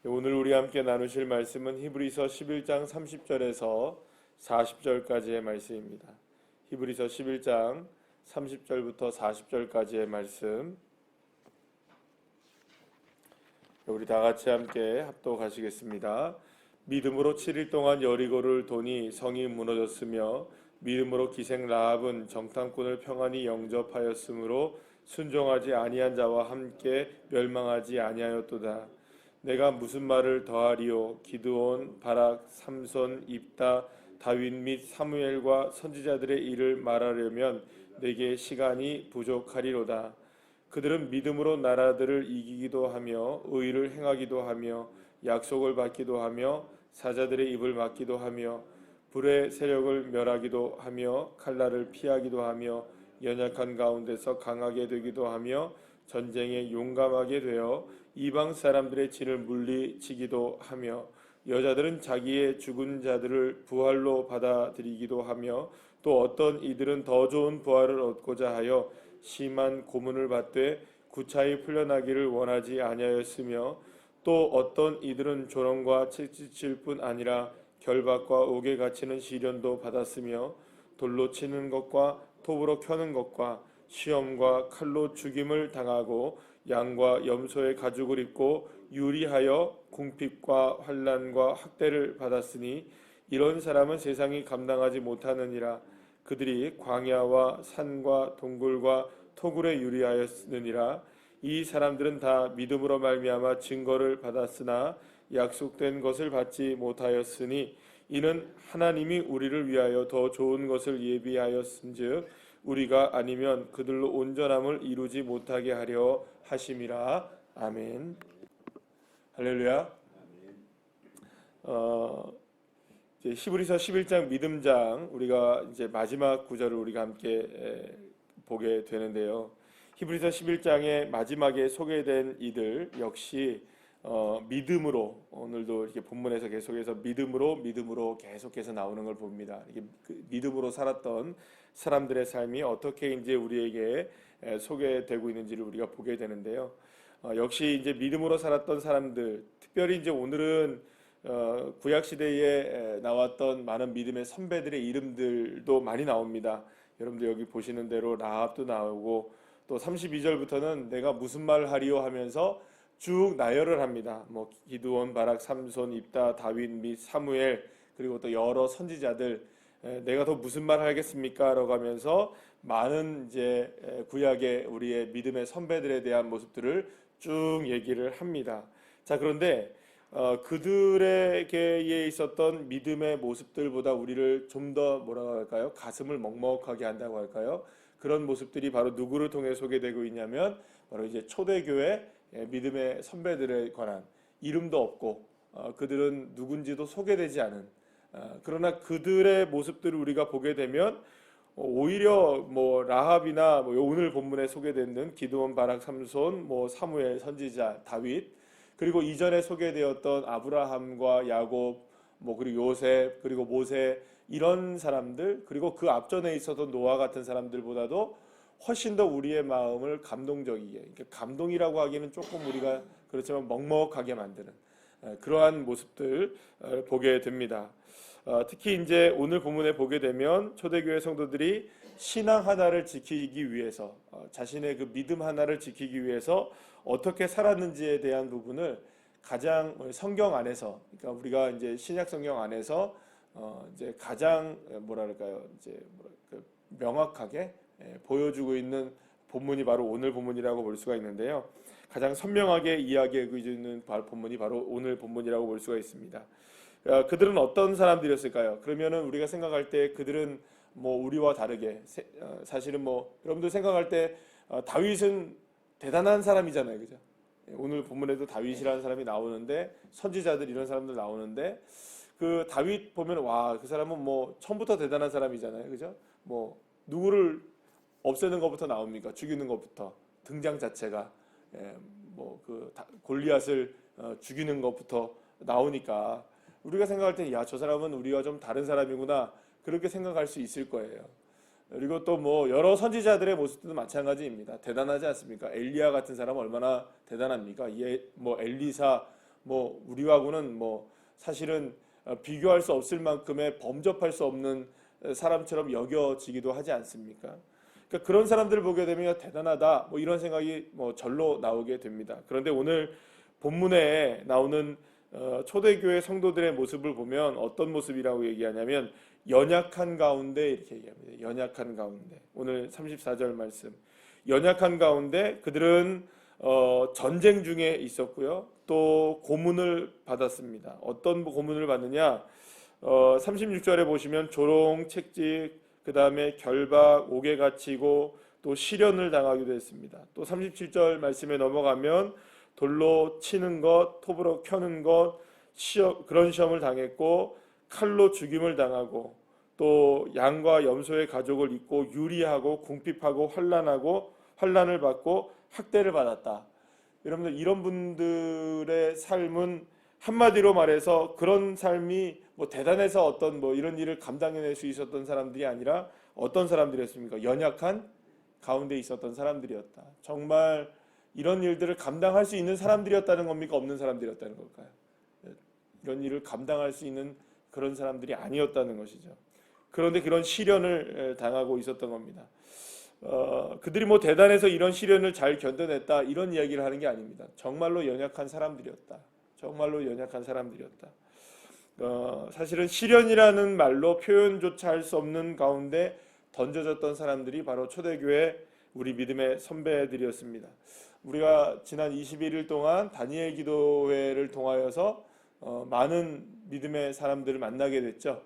오늘 우리 함께 나누실 말씀은 히브리서 11장 30절에서 40절까지의 말씀입니다. 히브리서 11장 30절부터 40절까지의 말씀, 우리 다 같이 함께 합독하시겠습니다. 믿음으로 7일 동안 여리고를 도니 성이 무너졌으며 믿음으로 기생 라합은 정탐꾼을 평안히 영접하였으므로 순종하지 아니한 자와 함께 멸망하지 아니하였도다. 내가 무슨 말을 더하리요? 기드온, 바락, 삼손, 입다, 다윗 및 사무엘과 선지자들의 일을 말하려면 내게 시간이 부족하리로다. 그들은 믿음으로 나라들을 이기기도 하며 의를 행하기도 하며 약속을 받기도 하며 사자들의 입을 막기도 하며 불의 세력을 멸하기도 하며 칼날을 피하기도 하며 연약한 가운데서 강하게 되기도 하며 전쟁에 용감하게 되어 이방 사람들의 진을 물리치기도 하며 여자들은 자기의 죽은 자들을 부활로 받아들이기도 하며 또 어떤 이들은 더 좋은 부활을 얻고자 하여 심한 고문을 받되 구차히 풀려나기를 원하지 아니하였으며 또 어떤 이들은 조롱과 채찍질 뿐 아니라 결박과 옥에 갇히는 시련도 받았으며 돌로 치는 것과 톱으로 켜는 것과 시험과 칼로 죽임을 당하고 양과 염소의 가죽을 입고 유리하여 궁핍과 환난과 학대를 받았으니 이런 사람은 세상이 감당하지 못하느니라. 그들이 광야와 산과 동굴과 토굴에 유리하였느니라. 이 사람들은 다 믿음으로 말미암아 증거를 받았으나 약속된 것을 받지 못하였으니 이는 하나님이 우리를 위하여 더 좋은 것을 예비하였은즉 우리가 아니면 그들로 온전함을 이루지 못하게 하려 하심이라. 아멘. 할렐루야. 히브리서 11장 믿음장, 우리가 이제 마지막 구절을 우리가 함께 보게 되는데요. 히브리서 11장의 마지막에 소개된 이들 역시 믿음으로, 오늘도 이렇게 본문에서 계속해서 믿음으로 계속해서 나오는 걸 봅니다. 이게 믿음으로 살았던 사람들의 삶이 어떻게 이제 우리에게 소개되고 있는지를 우리가 보게 되는데요. 역시 이제 믿음으로 살았던 사람들, 특별히 이제 오늘은 구약 시대에 나왔던 많은 믿음의 선배들의 이름들도 많이 나옵니다. 여러분들 여기 보시는 대로 라합도 나오고 또 32절부터는 내가 무슨 말 하리요 하면서 쭉 나열을 합니다. 뭐 기드온, 바락, 삼손, 입다, 다윗 및 사무엘, 그리고 또 여러 선지자들, 내가 더 무슨 말 하겠습니까? 라고 하면서 많은 이제 구약의 우리의 믿음의 선배들에 대한 모습들을 쭉 얘기를 합니다. 자, 그런데 그들에게 있었던 믿음의 모습들보다 우리를 좀 더 뭐라고 할까요? 가슴을 먹먹하게 한다고 할까요? 그런 모습들이 바로 누구를 통해 소개되고 있냐면 바로 이제 초대교회 믿음의 선배들에 관한, 이름도 없고 그들은 누군지도 소개되지 않은, 그러나 그들의 모습들을 우리가 보게 되면 오히려 뭐 라합이나 뭐 오늘 본문에 소개되는 기드온, 바락, 삼손, 뭐 사무엘, 선지자, 다윗, 그리고 이전에 소개되었던 아브라함과 야곱, 뭐 그리고 요셉, 그리고 모세, 이런 사람들, 그리고 그 앞전에 있었던 노아 같은 사람들보다도 훨씬 더 우리의 마음을 감동적이게, 그러니까 감동이라고 하기는 조금 우리가 그렇지만 먹먹하게 만드는 그러한 모습들 보게 됩니다. 특히 이제 오늘 본문에 보게 되면 초대교회 성도들이 신앙 하나를 지키기 위해서, 자신의 그 믿음 하나를 지키기 위해서 어떻게 살았는지에 대한 부분을 가장 성경 안에서, 그러니까 우리가 이제 신약 성경 안에서 이제 가장 뭐랄까요, 이제 명확하게 보여주고 있는 본문이 바로 오늘 본문이라고 볼 수가 있는데요. 가장 선명하게 이야기하고 있는 본문이 바로 오늘 본문이라고 볼 수가 있습니다. 그들은 어떤 사람들이었을까요? 그러면은 우리가 생각할 때 그들은 뭐 우리와 다르게 사실은 뭐 여러분들 생각할 때 다윗은 대단한 사람이잖아요, 그죠? 오늘 본문에도 다윗이라는 사람이 나오는데, 선지자들 이런 사람들 나오는데, 그 다윗 보면 와, 그 사람은 뭐 처음부터 대단한 사람이잖아요, 그죠? 뭐 누구를 없애는 것부터 나옵니까? 죽이는 것부터, 등장 자체가 뭐 그 골리앗을 죽이는 것부터 나오니까 우리가 생각할 때는 야, 저 사람은 우리와 좀 다른 사람이구나, 그렇게 생각할 수 있을 거예요. 그리고 또 뭐 여러 선지자들의 모습도 마찬가지입니다. 대단하지 않습니까? 엘리야 같은 사람은 얼마나 대단합니까? 뭐 엘리사, 뭐 우리하고는 뭐 사실은 비교할 수 없을 만큼의 범접할 수 없는 사람처럼 여겨지기도 하지 않습니까? 그러니까 그런 사람들을 보게 되면 대단하다 뭐 이런 생각이 뭐 절로 나오게 됩니다. 그런데 오늘 본문에 나오는 초대교회 성도들의 모습을 보면 어떤 모습이라고 얘기하냐면 연약한 가운데 이렇게 얘기합니다. 연약한 가운데. 오늘 34절 말씀. 연약한 가운데 그들은 전쟁 중에 있었고요. 또 고문을 받았습니다. 어떤 고문을 받느냐? 36절에 보시면 조롱, 책직, 그 다음에 결박, 옥에 갇히고 또 시련을 당하기도 했습니다. 또 37절 말씀에 넘어가면 돌로 치는 것, 톱으로 켜는 것, 그런 시험을 당했고 칼로 죽임을 당하고 또 양과 염소의 가죽을 입고 유리하고 궁핍하고 환난을 받고 학대를 받았다. 여러분들 이런 분들의 삶은 한마디로 말해서 그런 삶이 뭐 대단해서 어떤 뭐 이런 일을 감당해낼 수 있었던 사람들이 아니라 어떤 사람들이었습니까? 연약한 가운데 있었던 사람들이었다. 정말 이런 일들을 감당할 수 있는 사람들이었다는 겁니까? 없는 사람들이었다는 걸까요? 이런 일을 감당할 수 있는 그런 사람들이 아니었다는 것이죠. 그런데 그런 시련을 당하고 있었던 겁니다. 그들이 뭐 대단해서 이런 시련을 잘 견뎌냈다 이런 이야기를 하는 게 아닙니다. 정말로 연약한 사람들이었다. 정말로 연약한 사람들이었다. 사실은 시련이라는 말로 표현조차 할 수 없는 가운데 던져졌던 사람들이 바로 초대교회 우리 믿음의 선배들이었습니다. 우리가 지난 21일 동안 다니엘 기도회를 통하여서 많은 믿음의 사람들을 만나게 됐죠.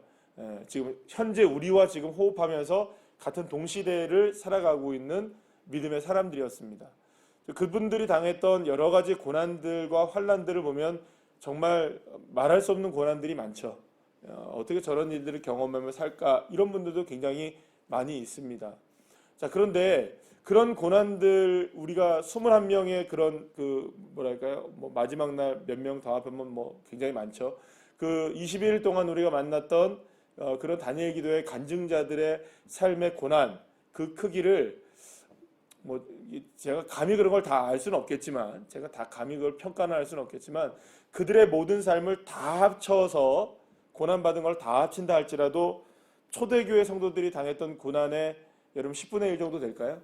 지금 현재 우리와 지금 호흡하면서 같은 동시대를 살아가고 있는 믿음의 사람들이었습니다. 그분들이 당했던 여러 가지 고난들과 환난들을 보면 정말 말할 수 없는 고난들이 많죠. 어떻게 저런 일들을 경험하며 살까 이런 분들도 굉장히 많이 있습니다. 자, 그런데 그런 고난들 우리가 21명의 그런 뭐 마지막 날 몇 명 더 합하면 뭐 굉장히 많죠. 그 21일 동안 우리가 만났던 그런 다니엘 기도의 간증자들의 삶의 고난 그 크기를 뭐 제가 감히 그런 걸 다 알 수는 없겠지만 제가 다 감히 그걸 평가는 할 수는 없겠지만 그들의 모든 삶을 다 합쳐서 고난받은 걸 다 합친다 할지라도 초대교회 성도들이 당했던 고난의 여러분 10분의 1 정도 될까요?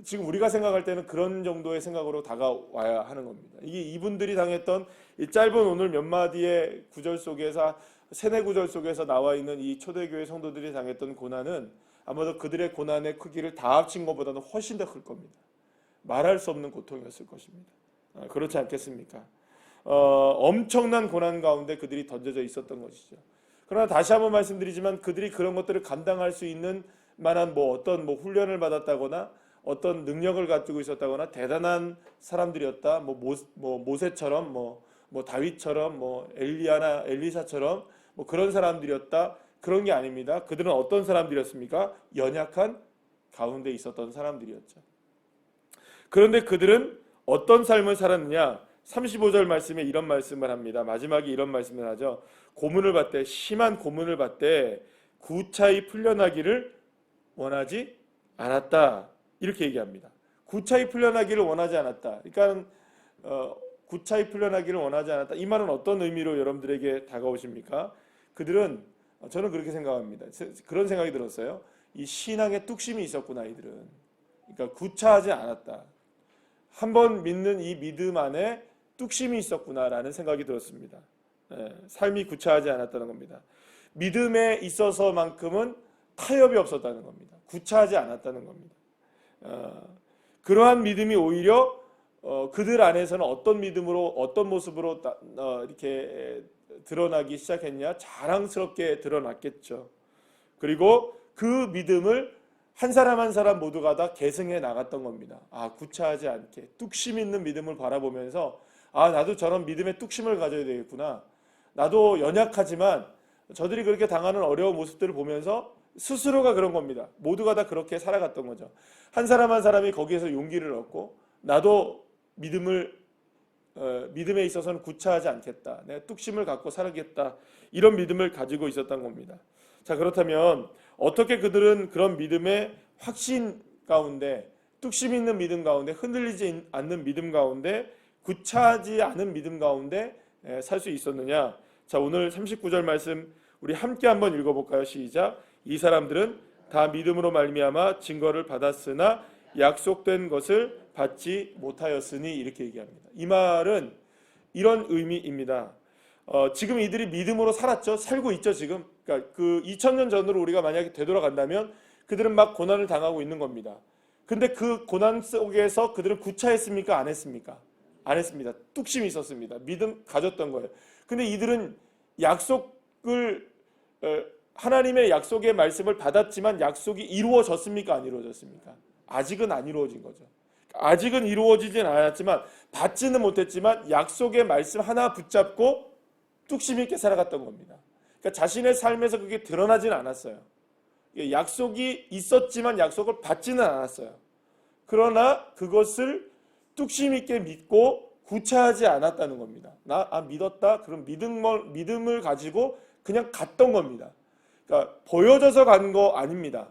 지금 우리가 생각할 때는 그런 정도의 생각으로 다가와야 하는 겁니다. 이게 이분들이 당했던 이 짧은 오늘 몇 마디의 구절 속에서 세네 구절 속에서 나와 있는 이 초대교회 성도들이 당했던 고난은 아마도 그들의 고난의 크기를 다 합친 것보다는 훨씬 더 클 겁니다. 말할 수 없는 고통이었을 것입니다. 그렇지 않겠습니까? 엄청난 고난 가운데 그들이 던져져 있었던 것이죠. 그러나 다시 한번 말씀드리지만 그들이 그런 것들을 감당할 수 있는 만한 뭐 어떤 뭐 훈련을 받았다거나 어떤 능력을 가지고 있었다거나 대단한 사람들이었다. 모세처럼 뭐 다윗처럼 뭐 엘리야나 엘리사처럼 뭐 그런 사람들이었다. 그런 게 아닙니다. 그들은 어떤 사람들이었습니까? 연약한 가운데 있었던 사람들이었죠. 그런데 그들은 어떤 삶을 살았느냐? 35절 말씀에 이런 말씀을 합니다. 마지막에 이런 말씀을 하죠. 고문을 받되 심한 고문을 받되 구차히 풀려나기를 원하지 않았다. 이렇게 얘기합니다. 구차히 풀려나기를 원하지 않았다. 그러니까 구차히 풀려나기를 원하지 않았다. 이 말은 어떤 의미로 여러분들에게 다가오십니까? 그들은 저는 그렇게 생각합니다. 그런 생각이 들었어요. 이 신앙에 뚝심이 있었구나 이들은. 그러니까 구차하지 않았다. 한번 믿는 이 믿음 안에 뚝심이 있었구나라는 생각이 들었습니다. 삶이 구차하지 않았다는 겁니다. 믿음에 있어서만큼은 타협이 없었다는 겁니다. 구차하지 않았다는 겁니다. 그러한 믿음이 오히려 그들 안에서는 어떤 믿음으로 어떤 모습으로 이렇게 드러나기 시작했냐? 자랑스럽게 드러났겠죠. 그리고 그 믿음을 한 사람 한 사람 모두가 다 계승해 나갔던 겁니다. 구차하지 않게 뚝심 있는 믿음을 바라보면서 나도 저런 믿음의 뚝심을 가져야 되겠구나. 나도 연약하지만 저들이 그렇게 당하는 어려운 모습들을 보면서 스스로가 그런 겁니다. 모두가 다 그렇게 살아갔던 거죠. 한 사람 한 사람이 거기에서 용기를 얻고 나도 믿음에 있어서는 구차하지 않겠다. 내가 뚝심을 갖고 살겠다. 이런 믿음을 가지고 있었던 겁니다. 자, 그렇다면 어떻게 그들은 그런 믿음의 확신 가운데 뚝심 있는 믿음 가운데 흔들리지 않는 믿음 가운데 구차하지 않은 믿음 가운데 살 수 있었느냐? 자, 오늘 39절 말씀 우리 함께 한번 읽어볼까요? 시작. 이 사람들은 다 믿음으로 말미암아 증거를 받았으나 약속된 것을 받지 못하였으니 이렇게 얘기합니다. 이 말은 이런 의미입니다. 지금 이들이 믿음으로 살았죠. 살고 있죠 지금. 그러니까 그 2000년 전으로 우리가 만약에 되돌아간다면 그들은 막 고난을 당하고 있는 겁니다. 근데 그 고난 속에서 그들은 구차했습니까? 안 했습니까? 안 했습니다. 뚝심이 있었습니다. 믿음 가졌던 거예요. 근데 이들은 약속을 하나님의 약속의 말씀을 받았지만 약속이 이루어졌습니까? 안 이루어졌습니까? 아직은 안 이루어진 거죠. 아직은 이루어지진 않았지만 받지는 못했지만 약속의 말씀 하나 붙잡고 뚝심 있게 살아갔던 겁니다. 그러니까 자신의 삶에서 그게 드러나지는 않았어요. 약속이 있었지만 약속을 받지는 않았어요. 그러나 그것을 뚝심 있게 믿고 구차하지 않았다는 겁니다. 나 믿었다. 그럼 믿음을 가지고 그냥 갔던 겁니다. 그러니까 보여져서 간 거 아닙니다.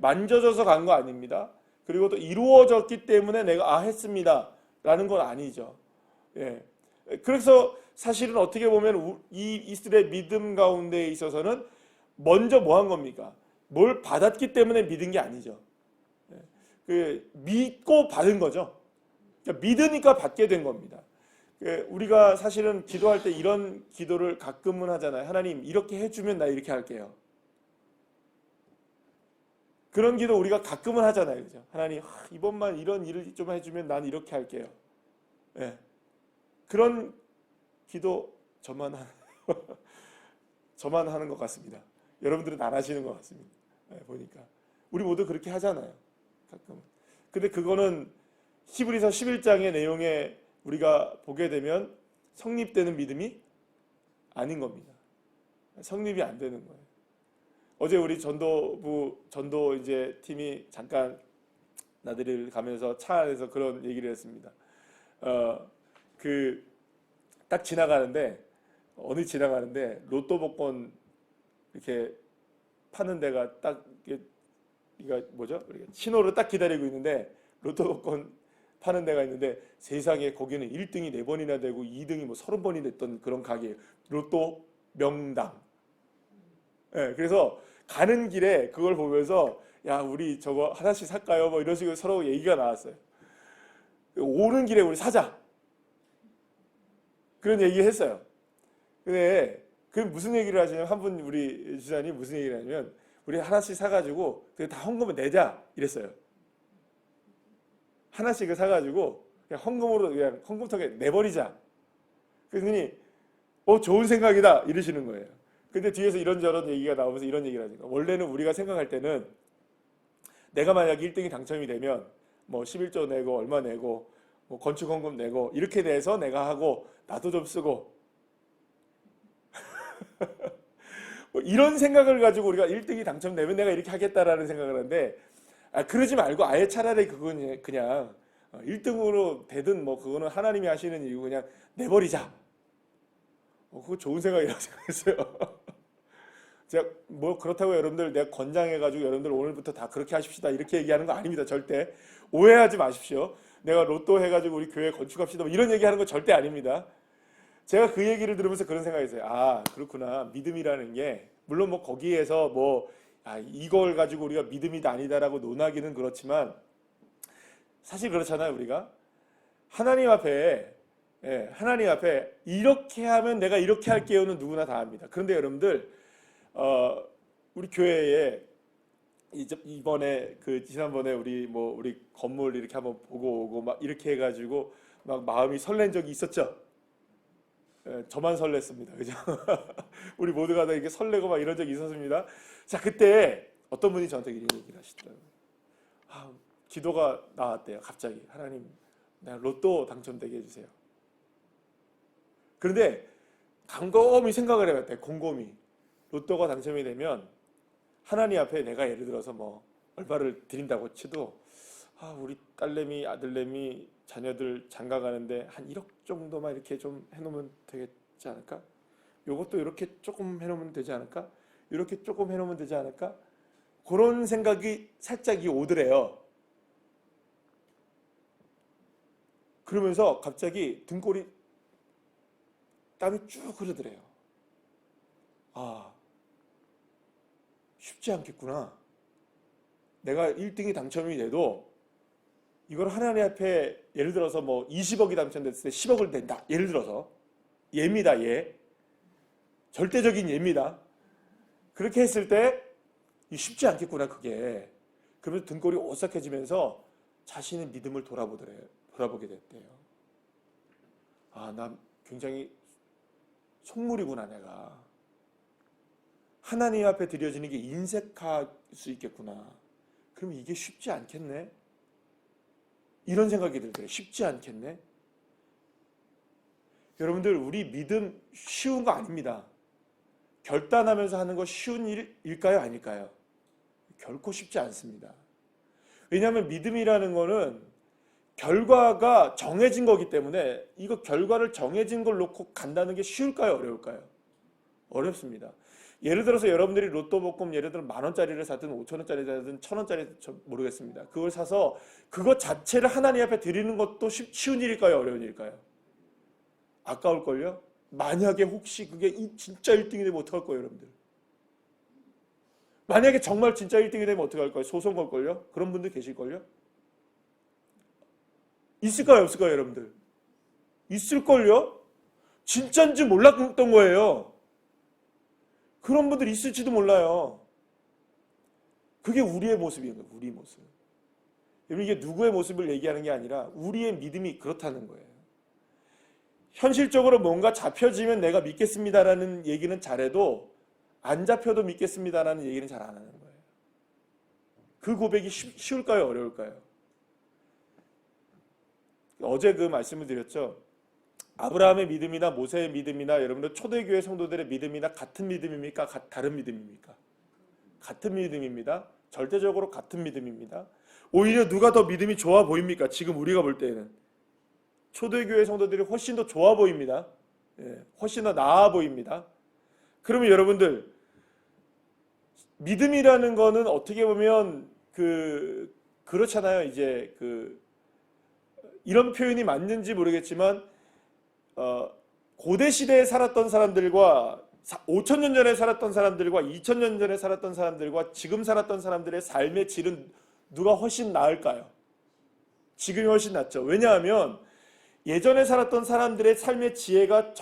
만져져서 간 거 아닙니다. 그리고 또 이루어졌기 때문에 내가 했습니다 라는 건 아니죠. 그래서 사실은 어떻게 보면 이 이스라엘 믿음 가운데 있어서는 먼저 뭐 한 겁니까? 뭘 받았기 때문에 믿은 게 아니죠. 믿고 받은 거죠. 그러니까 믿으니까 받게 된 겁니다. 우리가 사실은 기도할 때 이런 기도를 가끔은 하잖아요. 하나님 이렇게 해주면 나 이렇게 할게요. 그런 기도 우리가 가끔은 하잖아요. 그죠? 하나님 이번만 이런 일을 좀 해주면 난 이렇게 할게요. 그런 기도 저만 하는 것 같습니다. 여러분들은 안 하시는 것 같습니다. 보니까 우리 모두 그렇게 하잖아요. 가끔. 근데 그거는 히브리서 11장의 내용에 우리가 보게 되면 성립되는 믿음이 아닌 겁니다. 성립이 안 되는 거예요. 어제 우리 전도 이제 팀이 잠깐 나들이를 가면서 차 안에서 그런 얘기를 했습니다. 딱 지나가는데 로또 복권 이렇게 파는 데가 딱 이거 뭐죠? 신호를 딱 기다리고 있는데 로또 복권 파는 데가 있는데 세상에 거기는 1등이 4번이나 되고 2등이 뭐 30번이 됐던 그런 가게예요. 로또 명당. 그래서 가는 길에 그걸 보면서 야 우리 저거 하나씩 살까요? 뭐 이런 식으로 서로 얘기가 나왔어요. 오는 길에 우리 사자. 그런 얘기 했어요. 근데 그 무슨 얘기를 하시냐면 한 분 우리 주사님 무슨 얘기를 하냐면 우리 하나씩 사가지고 다 헌금을 내자 이랬어요. 하나씩을 사가지고 그냥 헌금으로 그냥 헌금통에 내버리자. 그랬더니 좋은 생각이다 이러시는 거예요. 근데 뒤에서 이런저런 얘기가 나오면서 이런 얘기를 하니까 원래는 우리가 생각할 때는 내가 만약 1등이 당첨이 되면 뭐 11조 내고 얼마 내고 뭐 건축 헌금 내고 이렇게 내서 내가 하고 나도 좀 쓰고 뭐 이런 생각을 가지고 우리가 1등이 당첨되면 내가 이렇게 하겠다라는 생각을 하는데 그러지 말고 아예 차라리 그건 그냥 1등으로 되든 뭐 그거는 하나님이 하시는 일이고 그냥 내버리자. 그거 좋은 생각이라고 생각했어요. 제가 뭐 그렇다고 여러분들 내가 권장해가지고 여러분들 오늘부터 다 그렇게 하십시다 이렇게 얘기하는 거 아닙니다. 절대 오해하지 마십시오. 내가 로또 해가지고 우리 교회 건축합시다 뭐 이런 얘기하는 거 절대 아닙니다. 제가 그 얘기를 들으면서 그런 생각이 있어요. 그렇구나. 믿음이라는 게 물론 뭐 거기에서 이걸 가지고 우리가 믿음이다 아니다라고 논하기는 그렇지만 사실 그렇잖아요. 우리가 하나님 앞에 이렇게 하면 내가 이렇게 할게요는 누구나 다 합니다. 그런데 여러분들 우리 교회에 이번에 지난번에 우리 건물 이렇게 한번 보고 오고 막 이렇게 해가지고 막 마음이 설렌 적이 있었죠. 저만 설렜습니다. 그죠? 우리 모두가 다 이렇게 설레고 막 이런 적이 있었습니다. 자, 그때 어떤 분이 저한테 이런 얘기를 하시더라고요. 기도가 나왔대요. 갑자기 하나님, 내가 로또 당첨되게 해주세요. 그런데 곰곰이 생각을 해봤대요. 곰곰이 로또가 당첨이 되면 하나님 앞에 내가 예를 들어서 뭐 얼마를 드린다고 치도 우리 딸내미 아들내미 자녀들 장가 가는데 한 1억 정도만 이렇게 좀 해놓으면 되지 않을까? 요것도 이렇게 조금 해놓으면 되지 않을까? 이렇게 조금 해놓으면 되지 않을까? 그런 생각이 살짝 오더래요. 그러면서 갑자기 등골이 땀이 쭉 흐르더래요. 아, 쉽지 않겠구나. 내가 1등이 당첨이 돼도 이걸 하나님 앞에 예를 들어서 뭐 20억이 당첨됐을 때 10억을 낸다. 예를 들어서 예입니다. 예. 절대적인 예입니다. 그렇게 했을 때 쉽지 않겠구나 그게. 그러면서 등골이 오싹해지면서 자신의 믿음을 돌아보게 됐대요. 아, 나 굉장히 속물이구나 내가. 하나님 앞에 드려지는 게 인색할 수 있겠구나. 그럼 이게 쉽지 않겠네? 이런 생각이 들더래요. 쉽지 않겠네? 여러분들 우리 믿음 쉬운 거 아닙니다. 결단하면서 하는 거 쉬운 일일까요? 아닐까요? 결코 쉽지 않습니다. 왜냐하면 믿음이라는 거는 결과가 정해진 거기 때문에 이거 결과를 정해진 걸 놓고 간다는 게 쉬울까요? 어려울까요? 어렵습니다. 예를 들어서 여러분들이 로또 복권 예를 들어 10,000원짜리를 사든 5,000원짜리를 사든 1,000원짜리 모르겠습니다. 그걸 사서 그것 자체를 하나님 앞에 드리는 것도 쉬운 일일까요? 어려운 일일까요? 아까울걸요? 만약에 혹시 그게 진짜 1등이 되면 어떡할 거예요, 여러분들? 만약에 정말 진짜 1등이 되면 어떡할 거예요? 소송 걸걸요? 그런 분들 계실걸요? 있을까요, 없을까요, 여러분들? 있을걸요? 진짜인지 몰랐던 거예요. 그런 분들 있을지도 몰라요. 그게 우리의 모습인 거예요, 우리 모습. 여러분, 이게 누구의 모습을 얘기하는 게 아니라 우리의 믿음이 그렇다는 거예요. 현실적으로 뭔가 잡혀지면 내가 믿겠습니다라는 얘기는 잘해도 안 잡혀도 믿겠습니다라는 얘기는 잘 안 하는 거예요. 그 고백이 쉬울까요? 어려울까요? 어제 그 말씀을 드렸죠. 아브라함의 믿음이나 모세의 믿음이나 여러분들 초대교회 성도들의 믿음이나 같은 믿음입니까? 다른 믿음입니까? 같은 믿음입니다. 절대적으로 같은 믿음입니다. 오히려 누가 더 믿음이 좋아 보입니까? 지금 우리가 볼 때는 초대교회 성도들이 훨씬 더 좋아 보입니다. 훨씬 더 나아 보입니다. 그러면 여러분들 믿음이라는 거는 어떻게 보면 그렇잖아요. 이제 이런 표현이 맞는지 모르겠지만 고대 시대에 살았던 사람들과 5,000년 전에 살았던 사람들과 2,000년 전에 살았던 사람들과 지금 살았던 사람들의 삶의 질은 누가 훨씬 나을까요? 지금이 훨씬 낫죠. 왜냐하면 예전에 살았던 사람들의 삶의 지혜가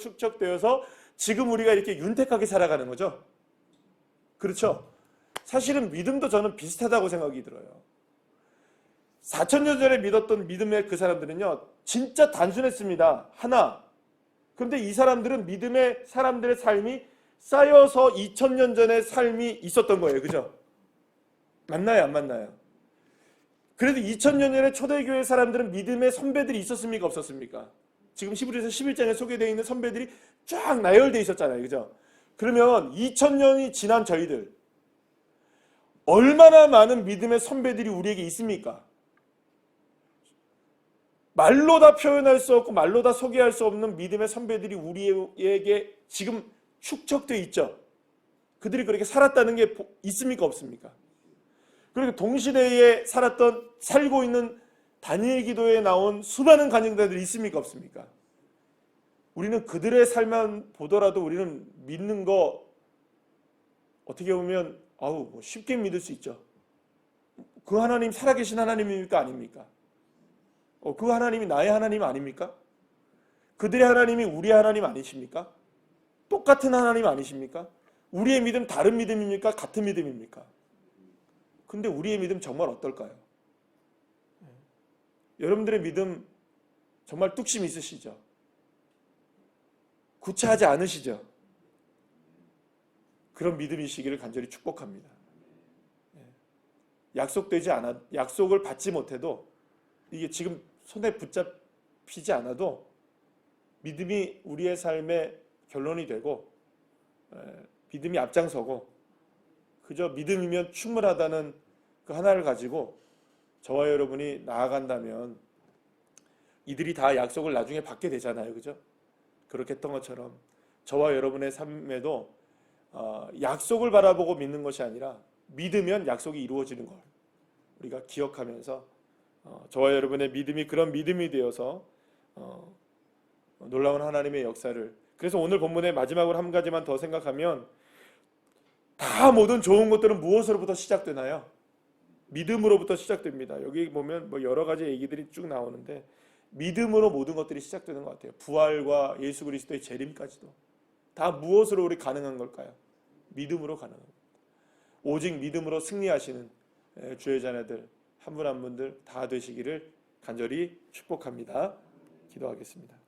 축적되어서 지금 우리가 이렇게 윤택하게 살아가는 거죠. 그렇죠? 사실은 믿음도 저는 비슷하다고 생각이 들어요. 4,000년 전에 믿었던 믿음의 그 사람들은요, 진짜 단순했습니다. 하나. 그런데 이 사람들은 믿음의 사람들의 삶이 쌓여서 2,000년 전의 삶이 있었던 거예요. 그죠? 맞나요? 안 맞나요? 그래도 2,000년 전에 초대교회 사람들은 믿음의 선배들이 있었습니까? 없었습니까? 지금 히브리서 11장에 소개되어 있는 선배들이 쫙 나열되어 있었잖아요. 그죠? 그러면 2,000년이 지난 저희들 얼마나 많은 믿음의 선배들이 우리에게 있습니까? 말로 다 표현할 수 없고 말로 다 소개할 수 없는 믿음의 선배들이 우리에게 지금 축적되어 있죠. 그들이 그렇게 살았다는 게 있습니까? 없습니까? 그리고 동시대에 살고 있는 다니엘 기도에 나온 수많은 간증자들이 있습니까? 없습니까? 우리는 그들의 삶만 보더라도 우리는 믿는 거 어떻게 보면 뭐 쉽게 믿을 수 있죠. 그 하나님 살아계신 하나님입니까? 아닙니까? 그 하나님이 나의 하나님 아닙니까? 그들의 하나님이 우리의 하나님 아니십니까? 똑같은 하나님 아니십니까? 우리의 믿음 다른 믿음입니까? 같은 믿음입니까? 근데 우리의 믿음 정말 어떨까요? 여러분들의 믿음 정말 뚝심 있으시죠? 구차하지 않으시죠? 그런 믿음이시기를 간절히 축복합니다. 약속을 받지 못해도 이게 지금 손에 붙잡히지 않아도 믿음이 우리의 삶의 결론이 되고 믿음이 앞장서고 그저 믿음이면 충분하다는 그 하나를 가지고 저와 여러분이 나아간다면 이들이 다 약속을 나중에 받게 되잖아요. 그죠? 그렇게 했던 것처럼 저와 여러분의 삶에도 약속을 바라보고 믿는 것이 아니라 믿으면 약속이 이루어지는 걸 우리가 기억하면서 저와 여러분의 믿음이 그런 믿음이 되어서 놀라운 하나님의 역사를, 그래서 오늘 본문의 마지막으로 한 가지만 더 생각하면, 다 모든 좋은 것들은 무엇으로부터 시작되나요? 믿음으로부터 시작됩니다. 여기 보면 뭐 여러 가지 얘기들이 쭉 나오는데 믿음으로 모든 것들이 시작되는 것 같아요. 부활과 예수 그리스도의 재림까지도 다 무엇으로 우리 가능한 걸까요? 믿음으로 가능합니다. 오직 믿음으로 승리하시는 주의 자녀들 한 분 한 분들 다 되시기를 간절히 축복합니다. 기도하겠습니다.